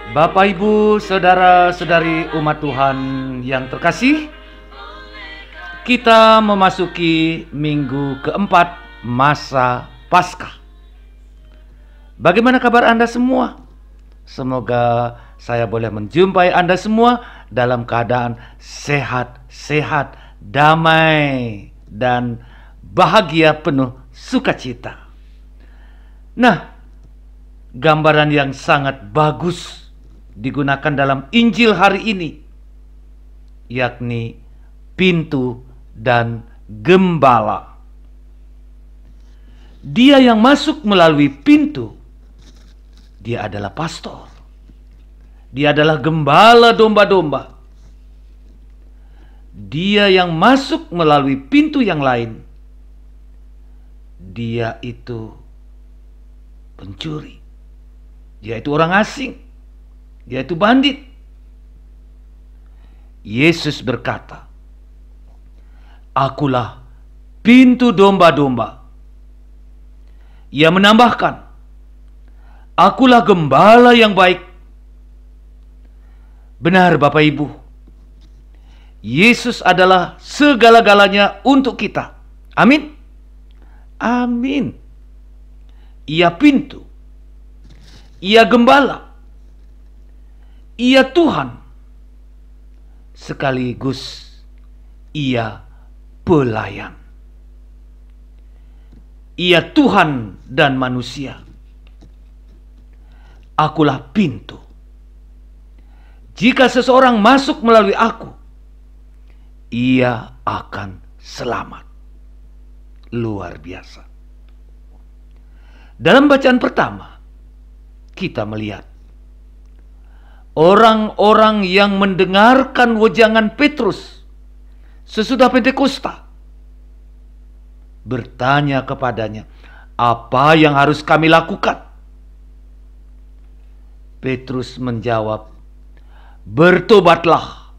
Bapak, Ibu, saudara-saudari umat Tuhan yang terkasih, kita memasuki minggu keempat masa Paskah. Bagaimana kabar Anda semua? Semoga saya boleh menjumpai Anda semua dalam keadaan sehat, damai, dan bahagia penuh sukacita. Nah, gambaran yang sangat bagus digunakan dalam Injil hari ini, yakni pintu dan gembala. Dia yang masuk melalui pintu, dia adalah pastor. Dia adalah gembala domba-domba. Dia yang masuk melalui pintu yang lain, dia itu pencuri. Dia itu orang asing. Dia itu bandit. Yesus berkata, "Akulah pintu domba-domba." Ia menambahkan, "Akulah gembala yang baik." Benar Bapak Ibu, Yesus adalah segala-galanya untuk kita. Amin. Amin. Ia pintu, Ia gembala, Ia Tuhan, sekaligus Ia pelayan. Ia Tuhan dan manusia. Akulah pintu. Jika seseorang masuk melalui aku, ia akan selamat. Luar biasa. Dalam bacaan pertama, kita melihat orang-orang yang mendengarkan wejangan Petrus sesudah Pentakosta bertanya kepadanya, "Apa yang harus kami lakukan?" Petrus menjawab, "Bertobatlah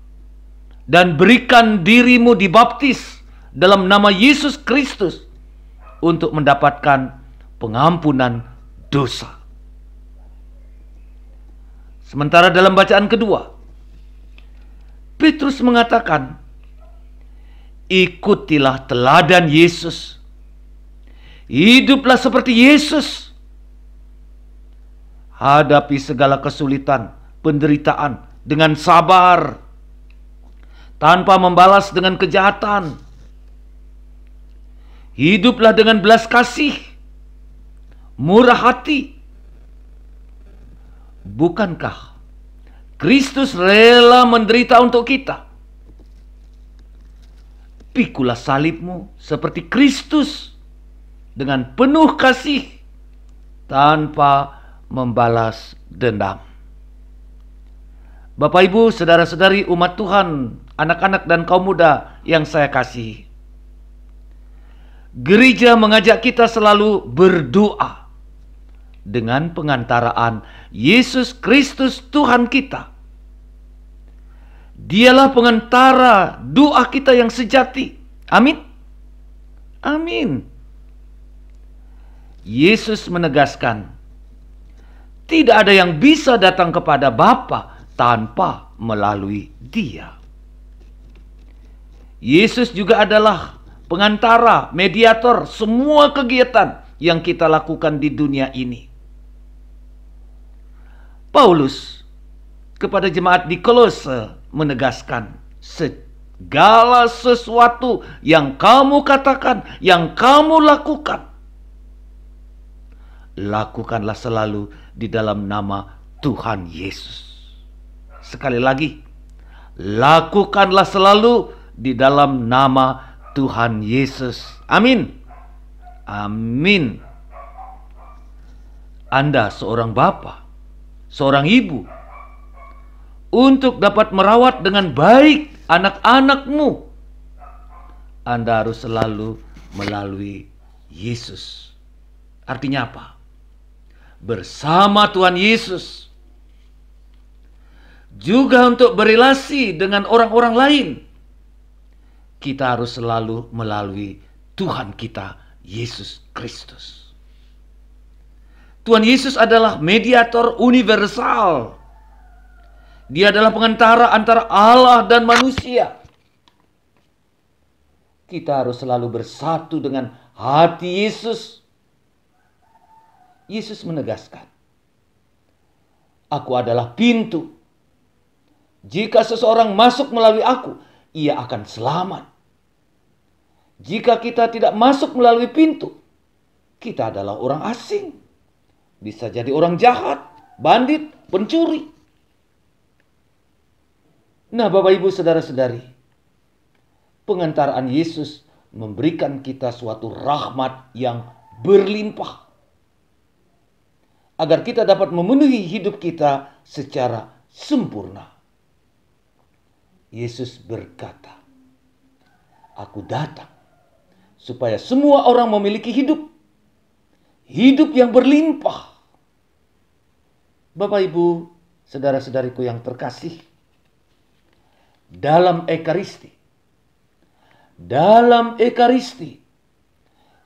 dan berikan dirimu dibaptis dalam nama Yesus Kristus untuk mendapatkan pengampunan dosa." Sementara dalam bacaan kedua, Petrus mengatakan, "Ikutilah teladan Yesus. Hiduplah seperti Yesus. Hadapi segala kesulitan, penderitaan dengan sabar, tanpa membalas dengan kejahatan. Hiduplah dengan belas kasih, murah hati. Bukankah Kristus rela menderita untuk kita? Pikulah salibmu seperti Kristus dengan penuh kasih, tanpa membalas dendam." Bapak, Ibu, saudara-saudari umat Tuhan, anak-anak dan kaum muda yang saya kasihi, gereja mengajak kita selalu berdoa dengan pengantaraan Yesus Kristus Tuhan kita. Dialah pengantara doa kita yang sejati. Amin. Amin. Yesus menegaskan, tidak ada yang bisa datang kepada Bapa tanpa melalui Dia. Yesus juga adalah pengantara, mediator semua kegiatan yang kita lakukan di dunia ini. Paulus kepada jemaat di Kolose menegaskan, segala sesuatu yang kamu katakan, yang kamu lakukan, lakukanlah selalu di dalam nama Tuhan Yesus. Sekali lagi, lakukanlah selalu di dalam nama Tuhan Yesus. Amin. Amin. Anda seorang bapa, seorang ibu, untuk dapat merawat dengan baik anak-anakmu, Anda harus selalu melalui Yesus. Artinya apa? Bersama Tuhan Yesus. Juga untuk berelasi dengan orang-orang lain, kita harus selalu melalui Tuhan kita, Yesus Kristus. Tuhan Yesus adalah mediator universal Dia adalah pengantara antara Allah dan manusia. Kita harus selalu bersatu dengan hati Yesus. Yesus menegaskan, "Aku adalah pintu. Jika seseorang masuk melalui aku, ia akan selamat. Jika kita tidak masuk melalui pintu, kita adalah orang asing. Bisa jadi orang jahat, bandit, pencuri." Nah, Bapak Ibu saudara-saudari, pengantaraan Yesus memberikan kita suatu rahmat yang berlimpah agar kita dapat memenuhi hidup kita secara sempurna. Yesus berkata, "Aku datang supaya semua orang memiliki hidup yang berlimpah." Bapak Ibu, saudara-saudariku yang terkasih, dalam Ekaristi,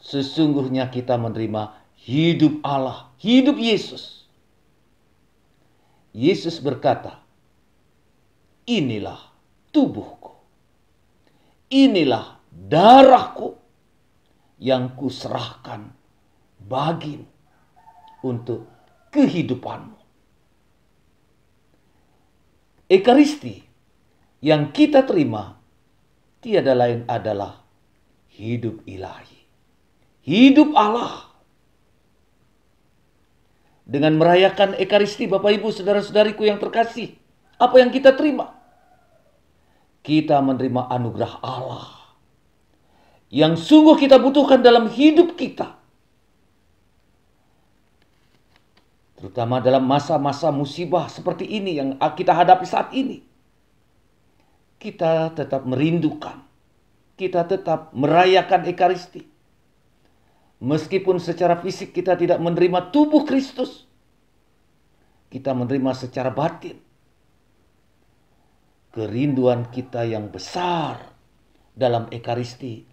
sesungguhnya kita menerima hidup Allah, hidup Yesus. Yesus berkata, "Inilah tubuhku, inilah darahku yang kuserahkan bagimu untuk kehidupanmu." Ekaristi yang kita terima tiada lain adalah hidup ilahi, hidup Allah. Dengan merayakan Ekaristi, Bapak Ibu saudara-saudariku yang terkasih, apa yang kita terima? Kita menerima anugerah Allah yang sungguh kita butuhkan dalam hidup kita, terutama dalam masa-masa musibah seperti ini yang kita hadapi saat ini. Kita tetap merindukan, kita tetap merayakan Ekaristi. Meskipun secara fisik kita tidak menerima tubuh Kristus, kita menerima secara batin. Kerinduan kita yang besar dalam Ekaristi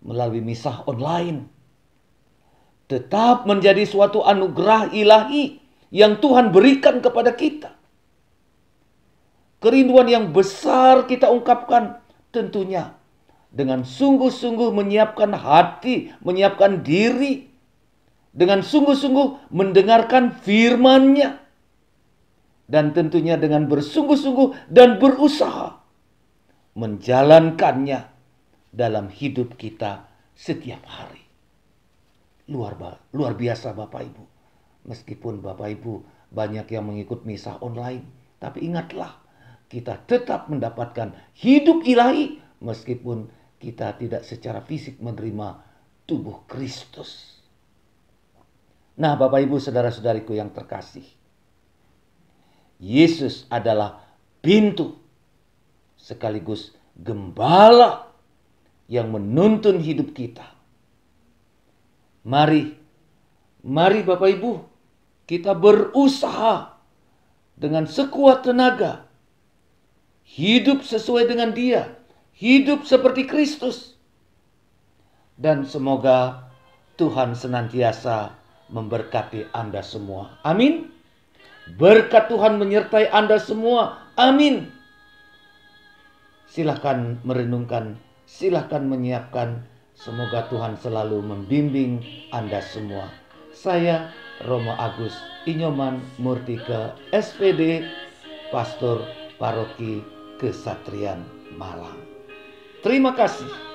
melalui misah online tetap menjadi suatu anugerah ilahi yang Tuhan berikan kepada kita. Kerinduan yang besar kita ungkapkan tentunya dengan sungguh-sungguh menyiapkan hati, menyiapkan diri, dengan sungguh-sungguh mendengarkan firman-Nya, dan tentunya dengan bersungguh-sungguh dan berusaha menjalankannya dalam hidup kita setiap hari. Luar biasa Bapak Ibu. Meskipun Bapak Ibu banyak yang mengikut misa online, tapi ingatlah, kita tetap mendapatkan hidup ilahi meskipun kita tidak secara fisik menerima tubuh Kristus. Nah, Bapak Ibu saudara-saudariku yang terkasih, Yesus adalah pintu sekaligus gembala yang menuntun hidup kita. Mari Bapak Ibu, kita berusaha dengan sekuat tenaga, hidup sesuai dengan Dia, hidup seperti Kristus. Dan semoga Tuhan senantiasa memberkati Anda semua. Amin. Berkat Tuhan menyertai Anda semua. Amin. Silahkan merenungkan, silahkan menyiapkan. Semoga Tuhan selalu membimbing Anda semua. Saya Romo Agus Inyoman Murtika, SPD, Pastor Paroki Kesatrian Malang. Terima kasih.